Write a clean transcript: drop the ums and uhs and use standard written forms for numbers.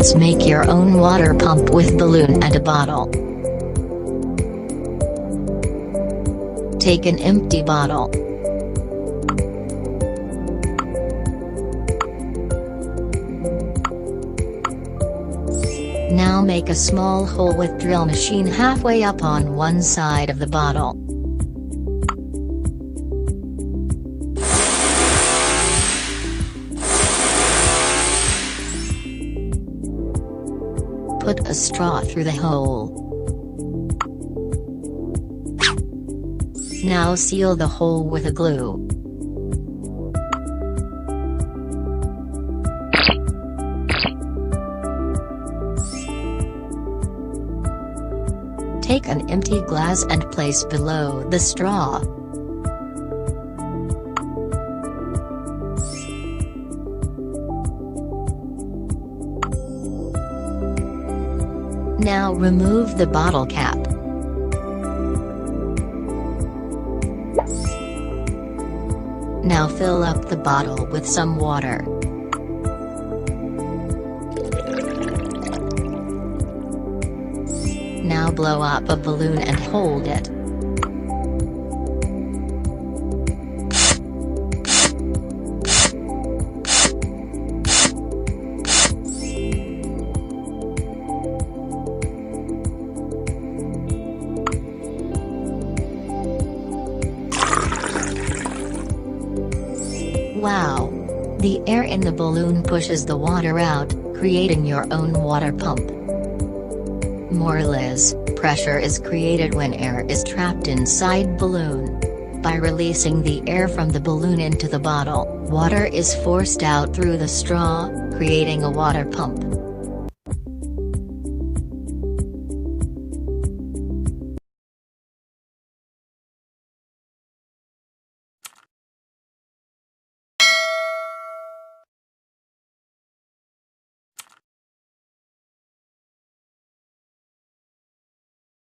Let's make your own water pump with balloon and a bottle. Take an empty bottle. Now make a small hole with drill machine halfway up on one side of the bottle. Put a straw through the hole. Now seal the hole with a glue. Take an empty glass and place below the straw. Now remove the bottle cap. Now fill up the bottle with some water. Now blow up a balloon and hold it. Wow! The air in the balloon pushes the water out, creating your own water pump. Morales, pressure is created when air is trapped inside balloon. By releasing the air from the balloon into the bottle, water is forced out through the straw, creating a water pump.